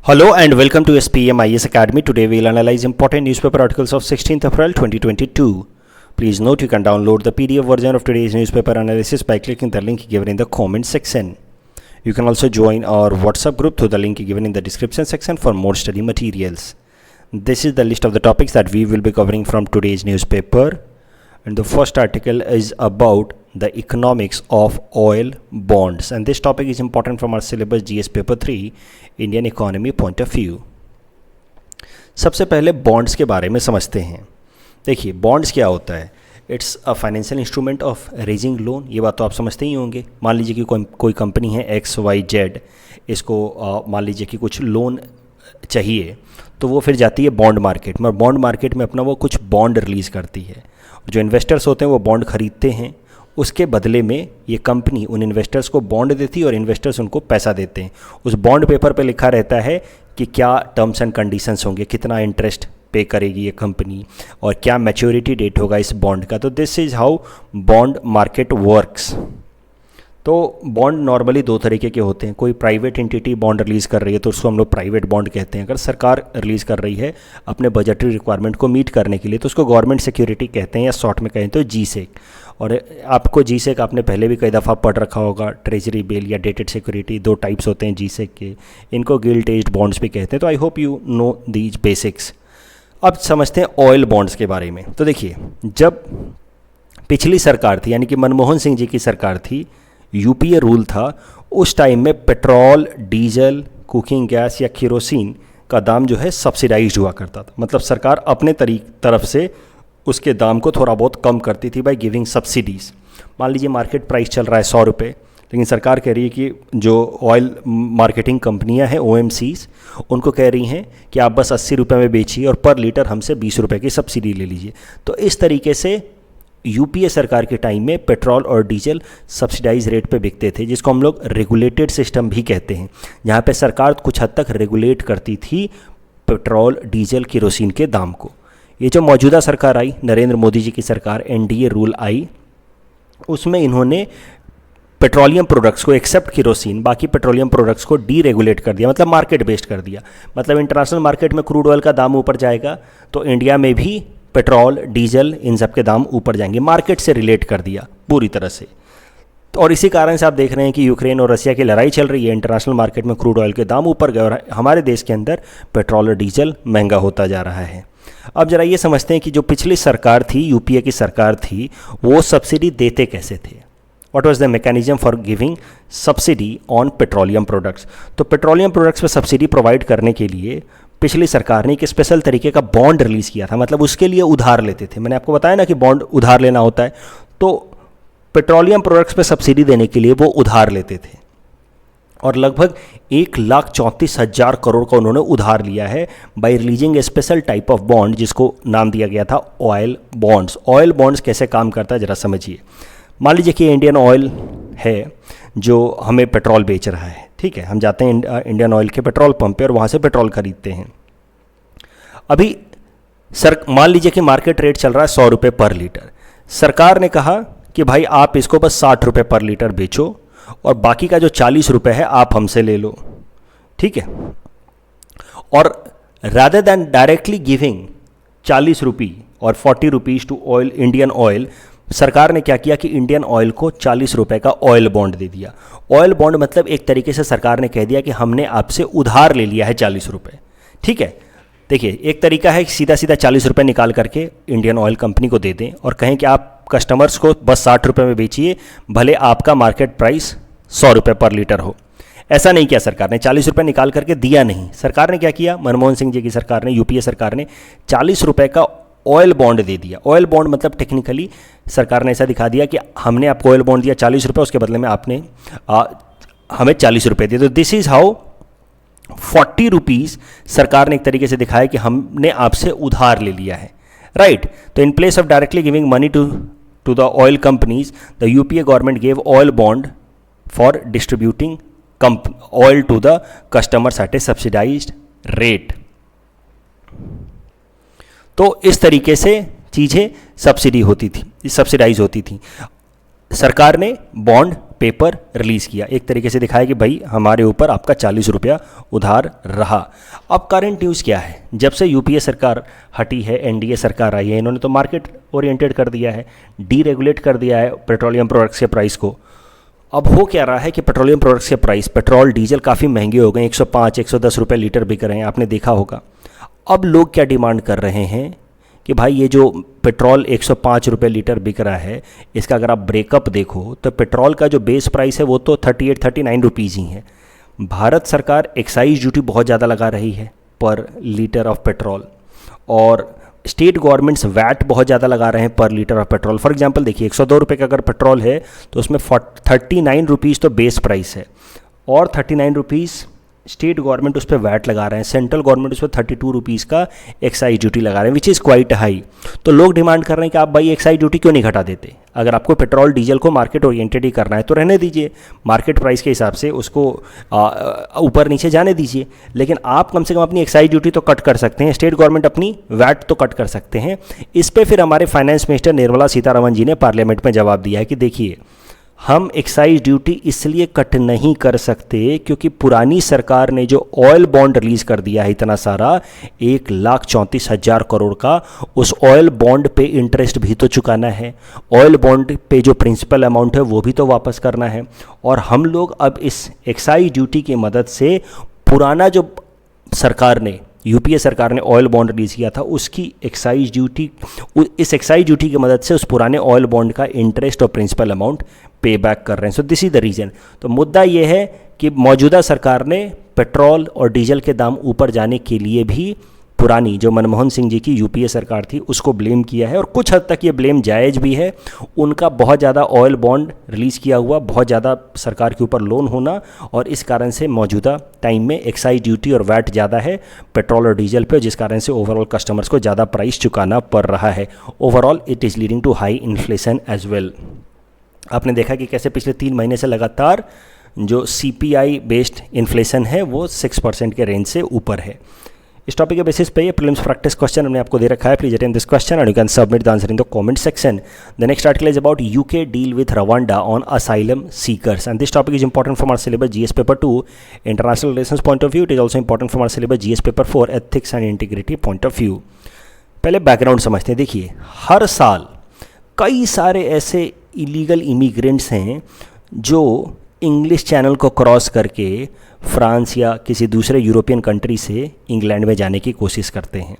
Hello and welcome to SPM IS Academy. Today we will analyze important newspaper articles of 16th April 2022. Please note you can download the PDF version of today's newspaper analysis by clicking the link given in the comment section. You can also join our WhatsApp group through the link given in the description section for more study materials. This is the list of the topics that we will be covering from today's newspaper. And the first article is about the economics of oil bonds, and this topic is important from our syllabus GS paper 3 Indian economy point of view. सबसे पहले bonds के बारे में समझते हैं. देखिए bonds क्या होता है. It's a financial instrument of raising loan. ये बात तो आप समझते ही होंगे. मान लीजिए कि कोई कंपनी है XYZ, इसको मान लीजिए कि कुछ लोन चाहिए, तो वो फिर जाती है बॉन्ड मार्केट में, और बॉन्ड मार्केट में अपना वो कुछ बॉन्ड रिलीज़ करती है. जो इन्वेस्टर्स होते हैं वो बॉन्ड खरीदते हैं. उसके बदले में ये कंपनी उन इन्वेस्टर्स को बॉन्ड देती है और इन्वेस्टर्स उनको पैसा देते हैं. उस बॉन्ड पेपर पे लिखा रहता है कि क्या टर्म्स एंड कंडीशंस होंगे, कितना इंटरेस्ट पे करेगी ये कंपनी, और क्या मैच्योरिटी डेट होगा इस बॉन्ड का. तो this is how bond market works. तो बॉन्ड नॉर्मली दो तरीके के होते हैं. कोई प्राइवेट एंटिटी बॉन्ड रिलीज़ कर रही है तो उसको हम लोग प्राइवेट बॉन्ड कहते हैं. अगर सरकार रिलीज़ कर रही है अपने बजटरी रिक्वायरमेंट को मीट करने के लिए तो उसको गवर्नमेंट सिक्योरिटी कहते हैं, या शॉर्ट में कहें तो GSEC. और आपको GSEC आपने पहले भी कई दफ़ा पढ़ रखा होगा. ट्रेजरी बिल या डेटेड सिक्योरिटी, दो टाइप्स होते हैं GSEC के. इनको गिल्ट एज्ड बॉन्ड्स भी कहते हैं. तो I hope you know these basics. अब समझते हैं ऑयल बॉन्ड्स के बारे में. तो देखिए, जब पिछली सरकार थी यानी कि मनमोहन सिंह जी की सरकार थी, UPA रूल था, उस टाइम में पेट्रोल, डीजल, कुकिंग गैस या केरोसिन का दाम जो है सब्सिडाइज्ड हुआ करता था. मतलब सरकार अपने तरफ से उसके दाम को थोड़ा बहुत कम करती थी बाय गिविंग सब्सिडीज़. मान लीजिए मार्केट प्राइस चल रहा है 100 रुपये, लेकिन सरकार कह रही है कि जो ऑयल मार्केटिंग कंपनियां हैं OMCs, उनको कह रही हैं कि आप बस 80 रुपये में बेचिए और पर लीटर हमसे 20 रुपये की सब्सिडी ले लीजिए. तो इस तरीके से UPA सरकार के टाइम में पेट्रोल और डीजल सब्सिडाइज रेट पे बिकते थे, जिसको हम लोग रेगुलेटेड सिस्टम भी कहते हैं, जहाँ पे सरकार कुछ हद तक रेगुलेट करती थी पेट्रोल, डीजल, केरोसिन के दाम को. ये जो मौजूदा सरकार आई, नरेंद्र मोदी जी की सरकार, NDA रूल आई, उसमें इन्होंने पेट्रोलियम प्रोडक्ट्स को एक्सेप्ट केरोसिन, बाकी पेट्रोलियम प्रोडक्ट्स को डी रेगुलेट कर दिया. मतलब मार्केट बेस्ड कर दिया. मतलब इंटरनेशनल मार्केट में क्रूड ऑयल का दाम ऊपर जाएगा तो इंडिया में भी पेट्रोल, डीजल, इन सब के दाम ऊपर जाएंगे. मार्केट से रिलेट कर दिया पूरी तरह से. और इसी कारण से आप देख रहे हैं कि यूक्रेन और रसिया की लड़ाई चल रही है. इंटरनेशनल मार्केट में क्रूड ऑयल के दाम ऊपर गए और हमारे देश के अंदर पेट्रोल और डीजल महंगा होता जा रहा है. अब जरा ये समझते हैं कि जो पिछली सरकार थी, UPA की सरकार थी, वो सब्सिडी देते कैसे थे. What was the mechanism for giving subsidy on petroleum products. तो पेट्रोलियम प्रोडक्ट्स पर सब्सिडी प्रोवाइड करने के लिए पिछली सरकार ने एक स्पेशल तरीके का बॉन्ड रिलीज़ किया था. मतलब उसके लिए उधार लेते थे. मैंने आपको बताया ना कि बॉन्ड उधार लेना होता है. तो पेट्रोलियम प्रोडक्ट्स पे सब्सिडी देने के लिए वो उधार लेते थे, और लगभग 1,34,000 करोड़ का उन्होंने उधार लिया है bye releasing A special type of bond, जिसको नाम दिया गया था ऑयल बॉन्ड्स. ऑयल बॉन्ड्स कैसे काम करता है ज़रा समझिए. मान लीजिए कि इंडियन ऑयल है जो हमें पेट्रोल बेच रहा है. ठीक है, हम जाते हैं इंडियन ऑयल के पेट्रोल पंप पे और वहाँ से पेट्रोल खरीदते हैं. अभी मान लीजिए कि मार्केट रेट चल रहा है 100 रुपये पर लीटर. सरकार ने कहा कि भाई आप इसको बस 60 रुपये पर लीटर बेचो और बाकी का जो 40 रुपये है आप हमसे ले लो. ठीक है. और रादर दैन डायरेक्टली गिविंग 40 रुपये और 40 rupees to oil, Indian oil, सरकार ने क्या किया कि इंडियन ऑयल को 40 रुपये का ऑयल बॉन्ड दे दिया. ऑयल बॉन्ड मतलब एक तरीके से सरकार ने कह दिया कि हमने आपसे उधार ले लिया है 40 रुपये. ठीक है. देखिए, एक तरीका है सीधा सीधा 40 रुपये निकाल करके इंडियन ऑयल कंपनी को दे दें और कहें कि आप कस्टमर्स को बस 60 रुपये में बेचिए, भले आपका मार्केट प्राइस 100 रुपये पर लीटर हो. ऐसा नहीं किया सरकार ने. 40 रुपये निकाल करके दिया नहीं. सरकार ने क्या किया, मनमोहन सिंह जी की सरकार ने, UPA सरकार ने 40 रुपये का ऑयल बॉन्ड दे दिया. ऑयल बॉन्ड मतलब टेक्निकली सरकार ने ऐसा दिखा दिया कि हमने आपको ऑयल बॉन्ड दिया 40 रुपये, उसके बदले में आपने हमें 40 रुपये दिए. तो दिस इज़ हाउ 40 रुपीज़ सरकार ने एक तरीके से दिखाया कि हमने आपसे उधार ले लिया है. राइट. तो in place of directly giving money to the oil companies, the UPA government gave oil bond for distributing oil to the customers at a subsidised rate. तो इस तरीके से चीज़ें सब्सिडाइज होती थी. सरकार ने बॉन्ड पेपर रिलीज़ किया, एक तरीके से दिखाया कि भाई हमारे ऊपर आपका 40 रुपया उधार रहा। अब करंट न्यूज़ क्या है, जब से यूपीए सरकार हटी है, एनडीए सरकार आई है, इन्होंने तो मार्केट ओरिएंटेड कर दिया है, डीरेगुलेट कर दिया है पेट्रोलियम प्रोडक्ट्स के प्राइस को। अब हो क्या रहा है कि पेट्रोलियम प्रोडक्ट्स के प्राइस, पेट्रोल डीजल काफ़ी महंगे हो गए, 105 110 रुपये लीटर बिक रहे हैं, आपने देखा होगा। अब लोग क्या डिमांड कर रहे हैं कि भाई ये जो पेट्रोल 105 रुपये लीटर बिक रहा है, इसका अगर आप ब्रेकअप देखो तो पेट्रोल का जो बेस प्राइस है वो तो 38-39 रुपीज़ ही है। भारत सरकार एक्साइज ड्यूटी बहुत ज़्यादा लगा रही है पर लीटर ऑफ पेट्रोल, और स्टेट गवर्नमेंट्स वैट बहुत ज़्यादा लगा रहे हैं पर litre of petrol. For example देखिए, 102 रुपये का अगर पेट्रोल है तो उसमें 39 रुपीज़ तो बेस प्राइस है और 39 रुपीज़ स्टेट गवर्नमेंट उस पर वैट लगा रहे हैं, सेंट्रल गवर्नमेंट उस पर 32 रुपीज़ का एक्साइज ड्यूटी लगा रहे हैं, विच इज़ क्वाइट हाई। तो लोग डिमांड कर रहे हैं कि आप भाई एक्साइज ड्यूटी क्यों नहीं घटा देते, अगर आपको पेट्रोल डीजल को मार्केट ओरिएंटेड ही करना है तो रहने दीजिए, मार्केट प्राइस के हिसाब से उसको ऊपर नीचे जाने दीजिए, लेकिन आप कम से कम अपनी एक्साइज ड्यूटी तो कट कर सकते हैं, स्टेट गवर्नमेंट अपनी वैट तो कट कर सकते हैं। इस पर फिर हमारे फाइनेंस मिनिस्टर निर्मला सीतारमण जी ने पार्लियामेंट में जवाब दिया है कि देखिए, हम एक्साइज ड्यूटी इसलिए कट नहीं कर सकते क्योंकि पुरानी सरकार ने जो ऑयल बॉन्ड रिलीज कर दिया है इतना सारा, 1,34,000 करोड़ का, उस ऑयल बॉन्ड पे इंटरेस्ट भी तो चुकाना है, ऑयल बॉन्ड पे जो प्रिंसिपल अमाउंट है वो भी तो वापस करना है, और हम लोग अब इस एक्साइज ड्यूटी की मदद से पुराना जो सरकार ने, यूपीए सरकार ने ऑयल बॉन्ड रिलीज किया था, उसकी एक्साइज ड्यूटी, इस एक्साइज ड्यूटी की मदद से उस पुराने ऑयल बॉन्ड का इंटरेस्ट और प्रिंसिपल अमाउंट पे बैक कर रहे हैं। So this is the reason. तो मुद्दा ये है कि मौजूदा सरकार ने पेट्रोल और डीजल के दाम ऊपर जाने के लिए भी पुरानी जो मनमोहन सिंह जी की यूपीए सरकार थी उसको ब्लेम किया है, और कुछ हद तक ये ब्लेम जायज़ भी है। उनका बहुत ज़्यादा ऑयल बॉन्ड रिलीज़ किया हुआ, बहुत ज़्यादा सरकार के ऊपर लोन होना, और इस कारण से मौजूदा टाइम में एक्साइज ड्यूटी और वैट ज़्यादा है पेट्रोल और डीजल पे, जिस कारण से ओवरऑल कस्टमर्स को ज़्यादा प्राइस चुकाना पड़ रहा है। Overall it is leading to high inflation as well. आपने देखा कि कैसे पिछले 3 महीने से लगातार जो सीपीआई बेस्ड इन्फ्लेशन है वो 6% के रेंज से ऊपर है। इस टॉपिक के बेसिस पे ये प्रीलिम्स प्रैक्टिस क्वेश्चन हमने आपको दे रखा है। Please attend this question and you can submit the answer in the comment section. The next article is about UK deal with Rwanda on asylum seekers, and this topic is important from our syllabus GS paper 2 international relations point of view. It is also important from our syllabus GS paper 4 ethics and integrity point of view. पहले background समझते हैं। देखिए, हर साल कई सारे ऐसे illegal immigrants हैं जो इंग्लिश चैनल को क्रॉस करके फ्रांस या किसी दूसरे यूरोपियन कंट्री से इंग्लैंड में जाने की कोशिश करते हैं,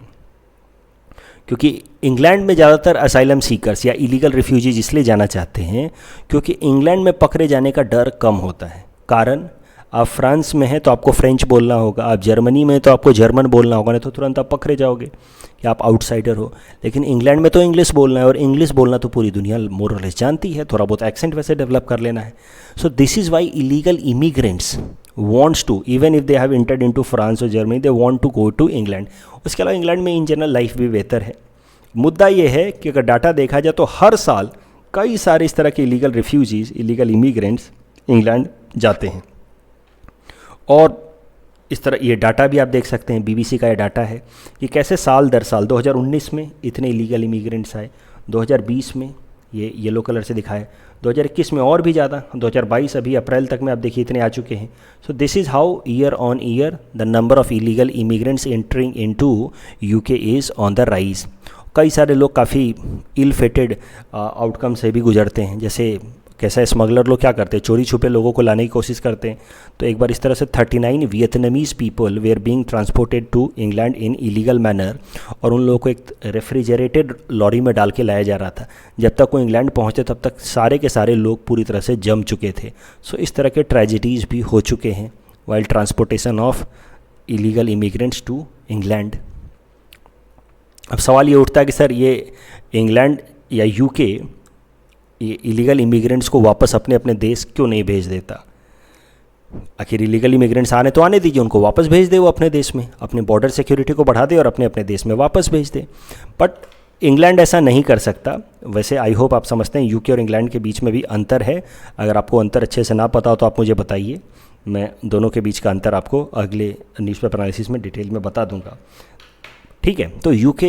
क्योंकि इंग्लैंड में ज़्यादातर असाइलम सीकर्स या इलीगल रिफ्यूजीज इसलिए जाना चाहते हैं क्योंकि इंग्लैंड में पकड़े जाने का डर कम होता है। कारण, आप फ्रांस में हैं तो आपको फ्रेंच बोलना होगा, आप जर्मनी में हैं तो आपको जर्मन बोलना होगा, नहीं तो तुरंत आप पकड़े जाओगे कि आप आउटसाइडर हो। लेकिन इंग्लैंड में तो इंग्लिश बोलना है, और इंग्लिश बोलना तो पूरी दुनिया मोर और लेस जानती है, थोड़ा बहुत एक्सेंट वैसे डेवलप कर लेना है। सो this is why illegal immigrants wants to, even if they have entered into France or Germany, they want to go to England। उसके अलावा इंग्लैंड में इन जनरल लाइफ भी बेहतर है। मुद्दा ये है कि अगर डाटा देखा जाए तो हर साल कई सारे इस तरह के illegal refugees, illegal immigrants England जाते हैं, और इस तरह ये डाटा भी आप देख सकते हैं, बीबीसी का ये डाटा है कि कैसे साल दर साल 2019 में इतने इलीगल इमिग्रेंट्स आए, 2020 में ये येलो कलर से दिखा है, 2021 में और भी ज़्यादा, 2022 अभी अप्रैल तक में आप देखिए इतने आ चुके हैं। सो this is how year on year the number of illegal immigrants entering into UK is on the rise. कई सारे लोग काफ़ी इल फेटेड आउटकम से भी गुजरते हैं, जैसे कैसा स्मगलर लोग क्या करते हैं, चोरी छुपे लोगों को लाने की कोशिश करते हैं। तो एक बार इस तरह से 39 Vietnamese people were being transported to England in illegal manner, और उन लोगों को एक रेफ्रिजरेटेड लॉरी में डाल के लाया जा रहा था। जब तक वो इंग्लैंड पहुंचे तब तक सारे के सारे लोग पूरी तरह से जम चुके थे। सो इस तरह के ट्रेजिडीज़ भी हो चुके हैं while transportation of illegal immigrants to England. अब सवाल ये उठता है कि सर ये इंग्लैंड या यूके ये इलीगल इमिग्रेंट्स को वापस अपने अपने देश क्यों नहीं भेज देता? आखिर इलीगल इमिग्रेंट्स आने तो आने दीजिए, उनको वापस भेज दे वो अपने देश में, अपने बॉर्डर सिक्योरिटी को बढ़ा दे और अपने अपने देश में वापस भेज दे। बट इंग्लैंड ऐसा नहीं कर सकता। वैसे आई होप आप समझते हैं यूके और इंग्लैंड के बीच में भी अंतर है। अगर आपको अंतर अच्छे से ना पता हो तो आप मुझे बताइए, मैं दोनों के बीच का अंतर आपको अगले न्यूज़पेपर एनालिसिस में डिटेल में बता दूंगा। ठीक है, तो यूके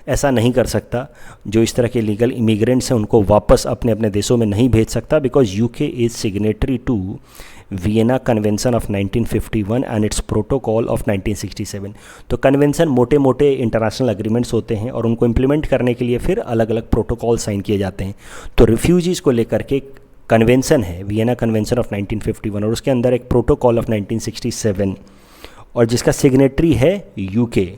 ऐसा नहीं कर सकता, जो इस तरह के लीगल इमिग्रेंट्स हैं उनको वापस अपने अपने देशों में नहीं भेज सकता, because UK is signatory to Vienna convention of 1951 and its protocol of 1967। तो कन्वेंशन मोटे मोटे इंटरनेशनल एग्रीमेंट्स होते हैं और उनको इम्प्लीमेंट करने के लिए फिर अलग अलग प्रोटोकॉल साइन किए जाते हैं। तो रिफ्यूजीज़ को लेकर के कन्वेंशन है वियना कन्वेंशन ऑफ 1951 और उसके अंदर एक प्रोटोकॉल ऑफ 1967 और जिसका सिग्नेटरी है यूके।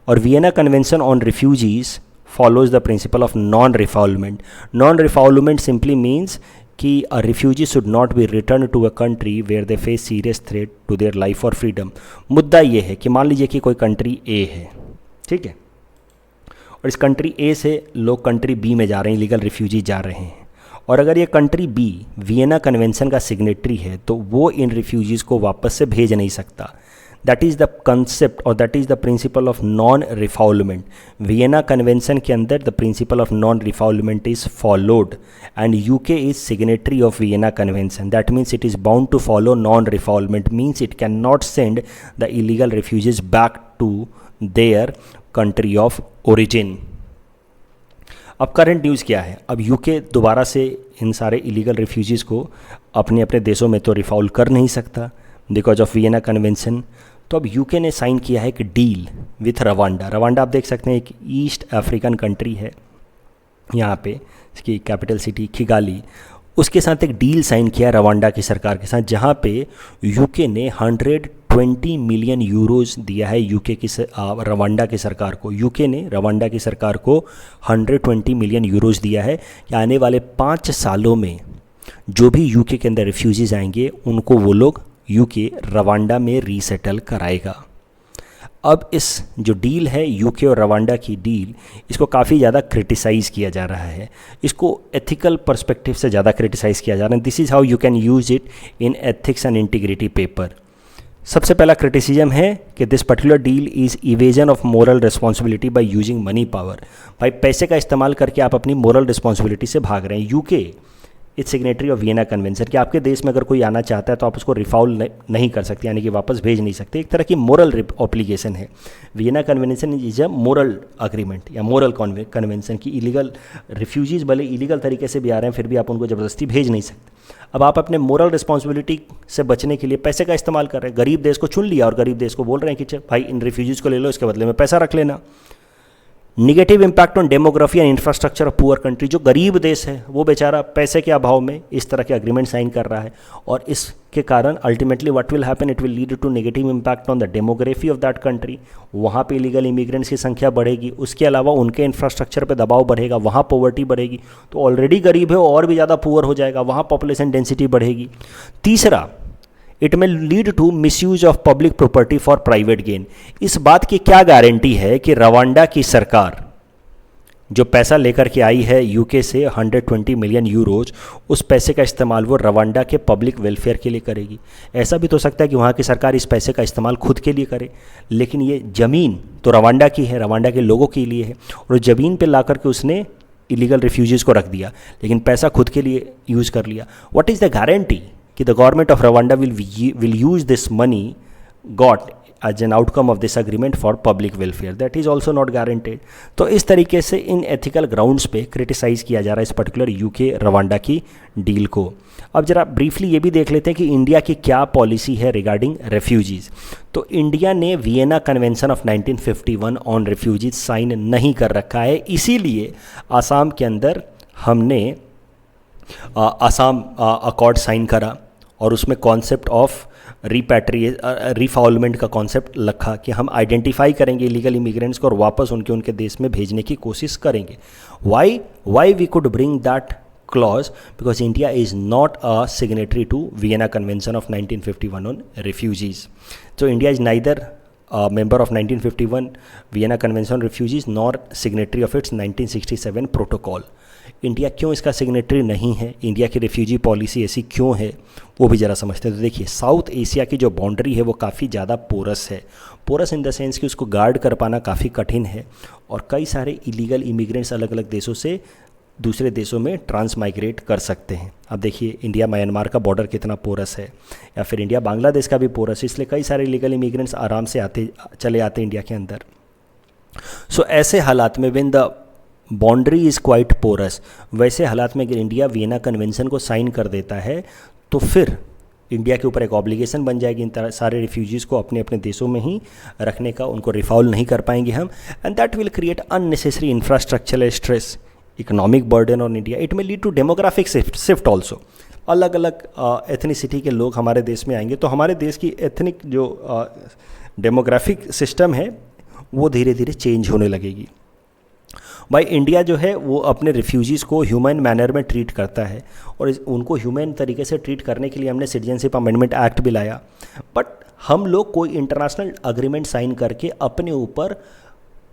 और Vienna convention on refugees follows the principle of non refoulement. Non refoulement simply means कि a refugee should not be return to a country where they face serious threat to their life और freedom. मुद्दा ये है कि मान लीजिए कि कोई कंट्री ए है, ठीक है, और इस कंट्री ए से लोग कंट्री बी में जा रहे हैं, लीगल रिफ्यूजी जा रहे हैं, और अगर ये कंट्री बी वियना कन्वेंशन का सिग्नेटरी है तो वो इन रिफ्यूजीज़ को वापस से भेज नहीं सकता। दैट इज़ द कंसेप्ट और that is the principle of non refoulement. Vienna convention के अंदर the principle of non refoulement is followed and UK is signatory of Vienna convention. That means it is bound to follow non refoulement, means it can not send the illegal refugees back to their country of origin. अब current news क्या है? अब UK दोबारा से इन सारे illegal refugees को अपने अपने देशों में तो रिफॉल्व कर नहीं सकता बिकॉज ऑफ वियना कन्वेंशन। तो अब यूके ने साइन किया है एक डील विथ रवांडा। रवांडा आप देख सकते हैं एक ईस्ट अफ्रीकन कंट्री है, यहाँ पे इसकी कैपिटल सिटी किगाली। उसके साथ एक डील साइन किया रवांडा की सरकार के साथ, जहाँ पे यूके ने 120 मिलियन यूरोज दिया है यूके की रवांडा की सरकार को। यूके ने रवांडा की सरकार को 120 मिलियन यूरोज दिया है कि आने वाले 5 सालों में जो भी यूके के अंदर रिफ्यूजीज आएंगे उनको वो लोग यूके रवांडा में रीसेटल कराएगा। अब इस जो डील है यूके और रवांडा की डील, इसको काफ़ी ज़्यादा क्रिटिसाइज़ किया जा रहा है, इसको एथिकल पर्सपेक्टिव से ज़्यादा क्रिटिसाइज़ किया जा रहा है। This is how you can use it in ethics and integrity paper. सबसे पहला क्रिटिसिज्म है कि this particular deal is evasion of moral responsibility by using money power. भाई पैसे का इस्तेमाल करके आप अपनी मोरल रिस्पॉन्सिबिलिटी से भाग रहे हैं। UK it's signatory of Vienna convention कि आपके देश में अगर कोई आना चाहता है तो आप उसको रिफॉल नहीं कर सकते, यानी कि वापस भेज नहीं सकते। एक तरह की मोरल ऑब्लिगेशन है। Vienna convention is a moral agreement या मोरल कन्वेंशन की इलीगल रिफ्यूजीज़ भले इलीगल तरीके से भी आ रहे हैं फिर भी आप उनको ज़बरदस्ती भेज नहीं सकते। अब आप अपने मोरल रिस्पॉन्सिबिलिटी से बचने के लिए पैसे का इस्तेमाल कर रहे हैं। गरीब देश को चुन लिया और गरीब देश को बोल रहे हैं कि भाई इन रिफ्यूजीज़ को ले लो, इसके बदले में पैसा रख लेना। Negative impact on demography and infrastructure of poor country. जो गरीब देश है वो बेचारा पैसे के अभाव में इस तरह के अग्रीमेंट साइन कर रहा है और इसके कारण ultimately what will happen, it will lead to negative impact on the demography of that country. वहाँ पे इलीगल इमिग्रेंट्स की संख्या बढ़ेगी, उसके अलावा उनके इंफ्रास्ट्रक्चर पे दबाव बढ़ेगा, वहाँ पॉवर्टी बढ़ेगी। तो ऑलरेडी गरीब है और भी ज़्यादा पुअर हो जाएगा, वहाँ पॉपुलेशन डेंसिटी बढ़ेगी। तीसरा, इट में lead to misuse of public property for private gain. इस बात की क्या गारंटी है कि रवांडा की सरकार जो पैसा लेकर के आई है यूके से 120 मिलियन यूरोज, उस पैसे का इस्तेमाल वो रवांडा के पब्लिक वेलफेयर के लिए करेगी? ऐसा भी तो सकता है कि वहाँ की सरकार इस पैसे का इस्तेमाल खुद के लिए करे, लेकिन ये ज़मीन तो रवांडा की है, रवांडा के लोगों के लिए है, और ज़मीन पे ला करके उसने इलीगल रिफ्यूजीज़ को रख दिया, लेकिन पैसा खुद के लिए यूज़ कर लिया। व्हाट इज़ द गारंटी कि the government of Rwanda will use this money got as an outcome of this agreement for public welfare? That is also not guaranteed. तो इस तरीके से इन एथिकल ग्राउंड्स पे क्रिटिसाइज़ किया जा रहा है इस पर्टिकुलर यूके रवांडा की डील को। अब जरा ब्रीफली ये भी देख लेते हैं कि इंडिया की क्या पॉलिसी है रिगार्डिंग रेफ्यूजीज़। तो इंडिया ने Vienna convention of 1951 on refugees sign नहीं कर रखा है, इसीलिए आसाम के अंदर हमने आसाम अकॉर्ड साइन करा और उसमें कॉन्सेप्ट ऑफ रिफॉल्वमेंट का कॉन्सेप्ट रखा कि हम आइडेंटिफाई करेंगे इलीगल इमिग्रेंट्स को और वापस उनके देश में भेजने की कोशिश करेंगे। Why we could bring that clause? Because India is not a signatory to Vienna convention of 1951 on refugees. तो India is neither member of 1951 Vienna Convention on Refugees nor signatory of its 1967 protocol. India क्यों इसका signatory नहीं है, India की refugee policy ऐसी क्यों है, वो भी ज़रा समझते हैं। तो देखिए, साउथ एशिया की जो बाउंड्री है वो काफ़ी ज़्यादा पोरस है। पोरस इन द सेंस कि उसको गार्ड कर पाना काफ़ी कठिन है और कई सारे इलीगल इमिग्रेंट्स अलग अलग देशों से दूसरे देशों में ट्रांस माइग्रेट कर सकते हैं। अब देखिए इंडिया म्यांमार का बॉर्डर कितना पोरस है, या फिर इंडिया बांग्लादेश का भी पोरस है, इसलिए कई सारे इलीगल इमिग्रेंट्स आराम से चले आते हैं इंडिया के अंदर। सो ऐसे हालात में when the boundary is quite porous, वैसे हालात में अगर इंडिया वियना कन्वेंशन को साइन कर देता है तो फिर इंडिया के ऊपर एक ऑब्लिगेशन बन जाएगी इन सारे रिफ्यूजीज़ को अपने अपने देशों में ही रखने का, उनको रिफॉल नहीं कर पाएंगे हम, and that will create unnecessary infrastructural stress, economic burden on India. It में lead to demographic shift also. अलग अलग एथनिसिटी के लोग हमारे देश में आएंगे तो हमारे देश की एथनिक जो डेमोग्राफिक सिस्टम है वो धीरे धीरे चेंज होने लगेगी। भाई इंडिया जो है वो अपने रिफ्यूजीज़ को ह्यूमन मैनर में ट्रीट करता है और उनको ह्यूमन तरीके से ट्रीट करने के लिए हमने सिटीजनशिप अमेंडमेंट एक्ट भी लाया, बट हम लोग कोई इंटरनेशनल अग्रीमेंट साइन करके अपने ऊपर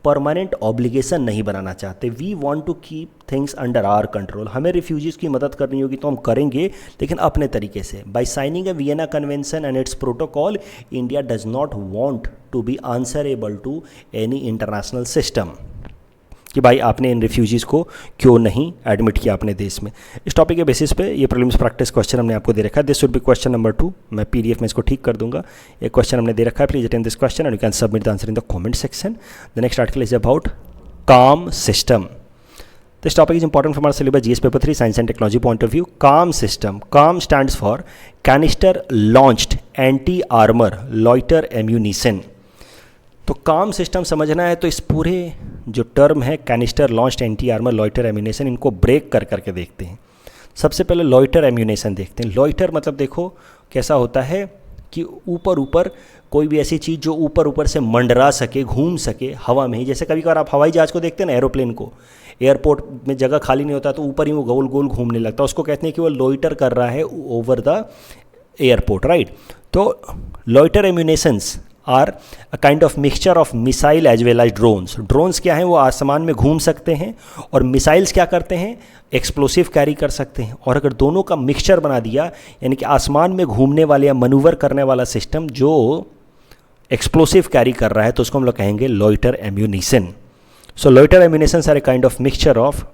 परमानेंट ऑब्लिगेशन नहीं बनाना चाहते। We want to keep things under our control. हमें रिफ्यूजीज़ की मदद करनी होगी तो हम करेंगे, लेकिन अपने तरीके से। By signing a Vienna convention and its protocol, India does not want to be answerable to any international system कि भाई आपने इन रिफ्यूजीज़ को क्यों नहीं एडमिट किया अपने देश में। इस टॉपिक के बेसिस पे ये प्रीलिम्स प्रैक्टिस क्वेश्चन हमने आपको दे रखा है। This should be question number 2। मैं पीडीएफ में इसको ठीक कर दूंगा। ये क्वेश्चन हमने दे रखा है। Please attend this question and you can submit the answer in the comment section. The next article is about CAM system. This topic is important from our syllabus GS paper 3 science and technology point of view. CAM system, CAM stands for canister launched anti armour loiter munition. तो CAM system समझना है तो इस पूरे जो term है canister launched anti armour loiter ammunition, इनको break कर करके देखते हैं। सबसे पहले लॉइटर एम्यूनेशन देखते हैं। लॉइटर मतलब देखो कैसा होता है कि ऊपर ऊपर कोई भी ऐसी चीज़ जो ऊपर ऊपर से मंडरा सके, घूम सके हवा में ही। जैसे कभी कभार आप हवाई जहाज़ को देखते हैं ना, एरोप्लेन को, एयरपोर्ट में जगह खाली नहीं होता तो ऊपर ही वो गोल गोल घूमने लगता है, उसको कहते हैं कि वो लॉइटर कर रहा है ओवर द एयरपोर्ट, राइट। तो loiter munitions are a kind of mixture of missile as well as drones. Drones क्या हैं, वो आसमान में घूम सकते हैं, और मिसाइल्स क्या करते हैं, एक्सप्लोसिव कैरी कर सकते हैं। और अगर दोनों का मिक्सचर बना दिया, यानी कि आसमान में घूमने वाले या मनूवर करने वाला सिस्टम जो एक्सप्लोसिव कैरी कर रहा है, तो उसको हम लोग कहेंगे loiter ammunition. So loiter ammunitions are a kind of mixture of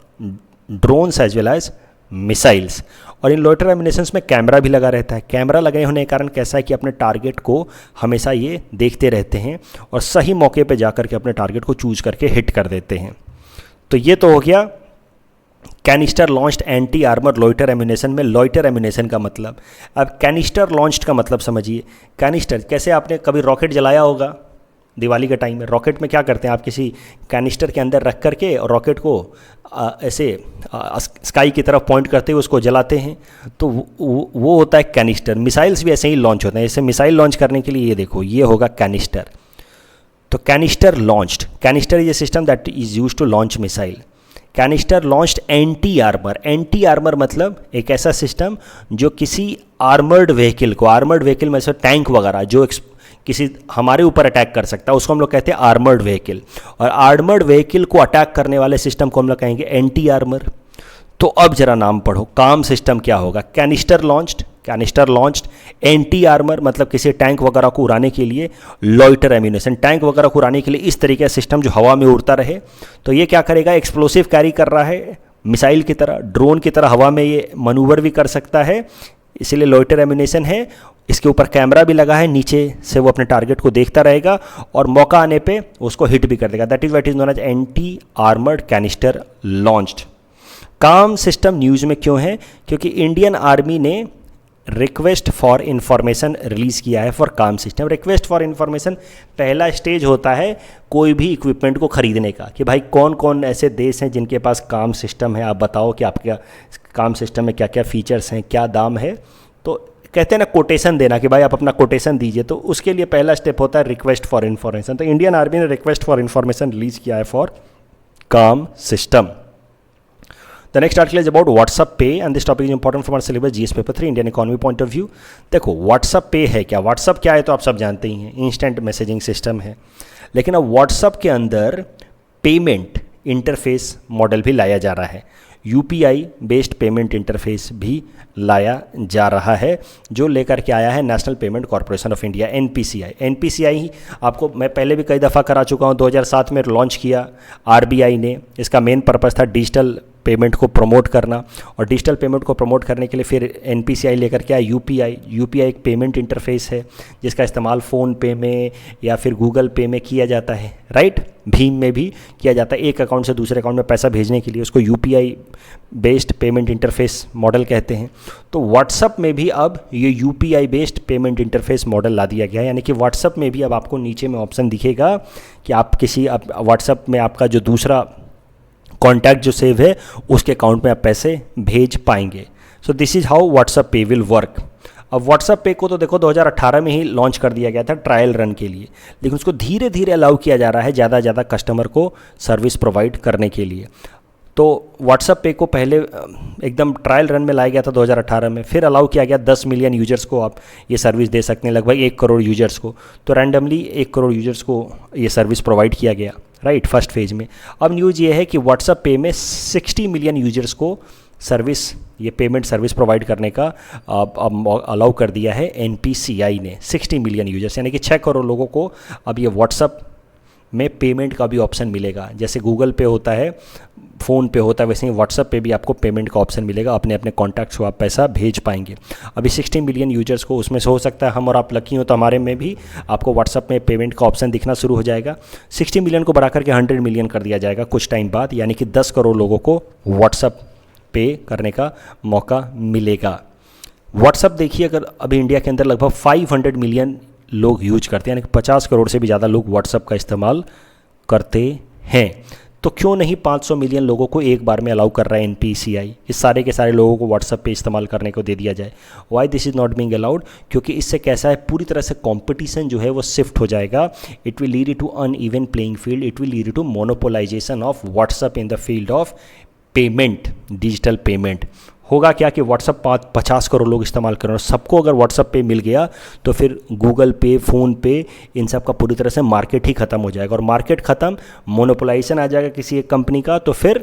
drones as well as missiles. और इन लॉइटर एम्यूनिशंस में कैमरा भी लगा रहता है। कैमरा लगे होने के कारण कैसा है कि अपने टारगेट को हमेशा ये देखते रहते हैं और सही मौके पे जाकर के अपने टारगेट को चूज करके हिट कर देते हैं। तो ये तो हो गया canister launched anti armour loiter ammunition में लॉइटर एम्यूनेशन का मतलब। अब कैनिस्टर लॉन्च्ड का मतलब समझिए। कैनिस्टर, कैसे आपने कभी रॉकेट जलाया होगा दिवाली के टाइम में। रॉकेट में क्या करते हैं, आप किसी कैनिस्टर के अंदर रख करके और रॉकेट को ऐसे स्काई की तरफ पॉइंट करते हुए उसको जलाते हैं, तो वो होता है कैनिस्टर। मिसाइल्स भी ऐसे ही लॉन्च होते हैं। जैसे मिसाइल लॉन्च करने के लिए ये देखो, ये होगा कैनिस्टर। तो canister launched, canister is a system that is used to launch missile. Canister launched anti armour. Anti armour मतलब एक ऐसा सिस्टम जो किसी आर्मर्ड व्हीकल को, आर्मर्ड व्हीकल में से टैंक वगैरह जो किसी हमारे ऊपर अटैक कर सकता है, उसको हम लोग कहते हैं आर्मर्ड व्हीकल। और आर्मर्ड व्हीकल को अटैक करने वाले सिस्टम को हम लोग कहेंगे एंटी आर्मर। तो अब जरा नाम पढ़ो, काम सिस्टम क्या होगा। Canister launched, canister launched anti armour मतलब किसी टैंक वगैरह को उड़ाने के लिए। लॉइटर एम्यूनेशन, टैंक वगैरह को उड़ाने के लिए इस तरीके का सिस्टम जो हवा में उड़ता रहे। तो ये क्या करेगा, एक्सप्लोसिव कैरी कर रहा है मिसाइल की तरह, ड्रोन की तरह हवा में ये मनूवर भी कर सकता है, इसीलिए लॉइटर एम्यूनेशन है। इसके ऊपर कैमरा भी लगा है, नीचे से वो अपने टारगेट को देखता रहेगा और मौका आने पे उसको हिट भी कर देगा। That is what is known as anti armoured canister launched. काम सिस्टम न्यूज़ में क्यों है, क्योंकि इंडियन आर्मी ने रिक्वेस्ट फॉर इंफॉर्मेशन रिलीज़ किया है फॉर काम सिस्टम। रिक्वेस्ट फॉर इंफॉर्मेशन पहला स्टेज होता है कोई भी इक्विपमेंट को खरीदने का, कि भाई कौन कौन ऐसे देश हैं जिनके पास काम सिस्टम है, आप बताओ कि आपके काम सिस्टम में क्या क्या फीचर्स हैं, क्या दाम है। तो कहते हैं ना कोटेशन देना, कि भाई आप अपना कोटेशन दीजिए। तो उसके लिए पहला स्टेप होता है रिक्वेस्ट फॉर इंफॉर्मेशन। तो इंडियन आर्मी ने रिक्वेस्ट फॉर इंफॉर्मेशन रिलीज किया है फॉर काम system. The next article is about WhatsApp pay and this topic is important from our syllabus GS paper 3 Indian economy point of view. देखो WhatsApp pay है क्या, WhatsApp क्या है तो आप सब जानते ही हैं, इंस्टेंट मैसेजिंग सिस्टम है। लेकिन अब व्हाट्सअप के अंदर पेमेंट इंटरफेस मॉडल भी लाया जा रहा है, यूपीआई बेस्ड पेमेंट इंटरफेस भी लाया जा रहा है, जो लेकर के आया है national payment corporation of India, NPCI. NPCI आपको मैं पहले भी कई दफ़ा करा चुका हूँ, 2007 में लॉन्च किया आरबीआई ने। इसका मेन पर्पस था डिजिटल पेमेंट को प्रमोट करना, और डिजिटल पेमेंट को प्रमोट करने के लिए फिर NPCI लेकर के आया यूपीआई एक पेमेंट इंटरफेस है जिसका इस्तेमाल फ़ोन पे में या फिर गूगल पे में किया जाता है, राइट। भीम में भी किया जाता है, एक अकाउंट से दूसरे अकाउंट में पैसा भेजने के लिए, उसको UPI based payment interface model कहते हैं। तो व्हाट्सअप में भी अब ये UPI based payment interface model ला दिया गया है, यानी कि व्हाट्सअप में भी अब आपको नीचे में ऑप्शन दिखेगा कि आप व्हाट्सअप में आपका जो दूसरा कॉन्टैक्ट जो सेव है उसके अकाउंट में आप पैसे भेज पाएंगे। So this is how WhatsApp pay will work. अब व्हाट्सअप पे को तो देखो 2018 में ही लॉन्च कर दिया गया था ट्रायल रन के लिए, लेकिन उसको धीरे धीरे अलाउ किया जा रहा है ज़्यादा ज़्यादा कस्टमर को सर्विस प्रोवाइड करने के लिए। तो व्हाट्सअप पे को पहले एकदम ट्रायल रन में लाया गया था 2018 में, फिर अलाउ किया गया 10 मिलियन यूजर्स को आप ये सर्विस दे सकते हैं, लगभग 1 करोड़ यूजर्स को। तो रैंडमली 1 करोड़ यूजर्स को ये सर्विस प्रोवाइड किया गया, राइट, फर्स्ट फेज में। अब न्यूज़ ये है कि व्हाट्सअप पे में 60 मिलियन यूजर्स को सर्विस, ये पेमेंट सर्विस प्रोवाइड करने का अलाउ कर दिया है NPCI ने। 60 मिलियन यूजर्स यानी कि 6 करोड़ लोगों को अब ये व्हाट्सअप में पेमेंट का भी ऑप्शन मिलेगा। जैसे गूगल पे होता है, फ़ोन पे होता है, वैसे ही व्हाट्सअप पे भी आपको पेमेंट का ऑप्शन मिलेगा, अपने अपने कॉन्टैक्ट्स को आप पैसा भेज पाएंगे। अभी 60 मिलियन यूजर्स को, उसमें से हो सकता है हम और आप लकी हो तो हमारे में भी आपको व्हाट्सअप में पेमेंट का ऑप्शन दिखना शुरू हो जाएगा। 60 मिलियन को बढ़ाकर के 100 मिलियन कर दिया जाएगा कुछ टाइम बाद, यानी कि 10 करोड़ लोगों को व्हाट्सअप पे करने का मौका मिलेगा। व्हाट्सअप देखिए, अगर अभी इंडिया के अंदर लगभग 500 मिलियन लोग यूज करते हैं, यानी कि 50 करोड़ से भी ज़्यादा लोग व्हाट्सअप का इस्तेमाल करते हैं। तो क्यों नहीं 500 मिलियन लोगों को एक बार में अलाउ कर रहा है NPCI, इस सारे के सारे लोगों को व्हाट्सअप पे इस्तेमाल करने को दे दिया जाए। Why this is not being allowed? क्योंकि इससे कैसा है, पूरी तरह से कंपटीशन जो है वो शिफ्ट हो जाएगा। It will lead to uneven playing field, it will lead to monopolisation of WhatsApp in the field of payment, digital payment. होगा क्या कि व्हाट्सअप 50 करोड़ लोग इस्तेमाल कर रहे हैं, सबको अगर व्हाट्सअप पे मिल गया तो फिर गूगल पे, फ़ोन पे, इन सब का पूरी तरह से मार्केट ही ख़त्म हो जाएगा। और मार्केट ख़त्म, मोनोपोलाइजेशन आ जाएगा किसी एक कंपनी का, तो फिर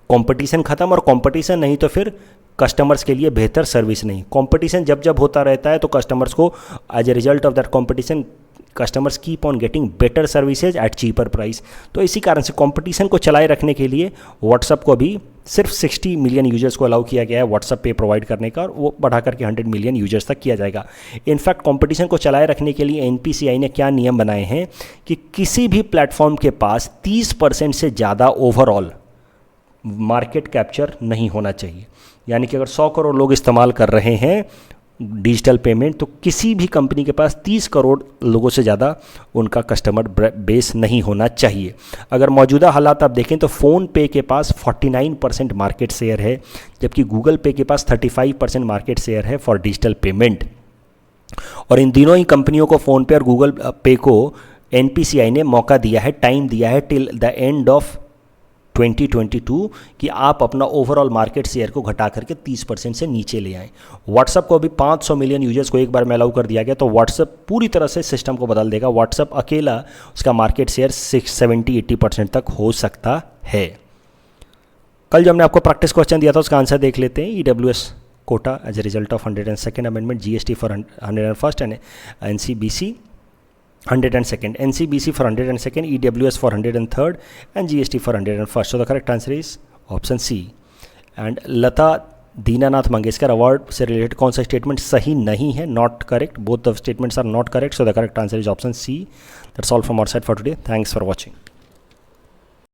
कंपटीशन ख़त्म, और कंपटीशन नहीं तो फिर कस्टमर्स के लिए बेहतर सर्विस नहीं। कंपटीशन जब जब होता रहता है तो कस्टमर्स को as a result of that competition customers keep on getting better services at cheaper price. तो इसी कारण से कंपटीशन को चलाए रखने के लिए व्हाट्सअप को भी सिर्फ 60 मिलियन यूजर्स को अलाउ किया गया है व्हाट्सअप पे प्रोवाइड करने का, और वो बढ़ा करके 100 मिलियन यूजर्स तक किया जाएगा। इनफैक्ट कंपटीशन को चलाए रखने के लिए NPCI ने क्या नियम बनाए हैं कि किसी भी प्लेटफॉर्म के पास 30% से ज़्यादा ओवरऑल मार्केट कैप्चर नहीं होना चाहिए। यानी कि अगर 100 करोड़ लोग इस्तेमाल कर रहे हैं डिजिटल पेमेंट, तो किसी भी कंपनी के पास 30 करोड़ लोगों से ज़्यादा उनका कस्टमर बेस नहीं होना चाहिए। अगर मौजूदा हालात आप देखें तो फ़ोन पे के पास 49% मार्केट शेयर है, जबकि गूगल पे के पास 35% मार्केट शेयर है फॉर डिजिटल पेमेंट। और इन तीनों ही कंपनियों को, फ़ोन पे और गूगल पे को, NPCI ने मौका दिया है, टाइम दिया है टिल द एंड ऑफ 2022 कि आप अपना ओवरऑल मार्केट शेयर को घटा करके 30% से नीचे ले आएँ। व्हाट्सअप को अभी 500 मिलियन यूजर्स को एक बार में अलाउ कर दिया गया, तो व्हाट्सअप पूरी तरह से सिस्टम को बदल देगा। व्हाट्सअप अकेला उसका मार्केट शेयर 70-80% तक हो सकता है। कल जो हमने आपको प्रैक्टिस क्वेश्चन दिया था उसका आंसर देख लेते हैं। EWS quota as a result of 102nd amendment, GST for 101st and NCBC 102nd, NCBC for 102nd, EWS for 103rd and GST for 101st. So the correct answer is option C. And Lata Dinanath Mangeshkar award से related कौन सा statement सही नहीं है? Not correct, both the statements are not correct, so the correct answer is option C. That's all from our side for today. Thanks for watching.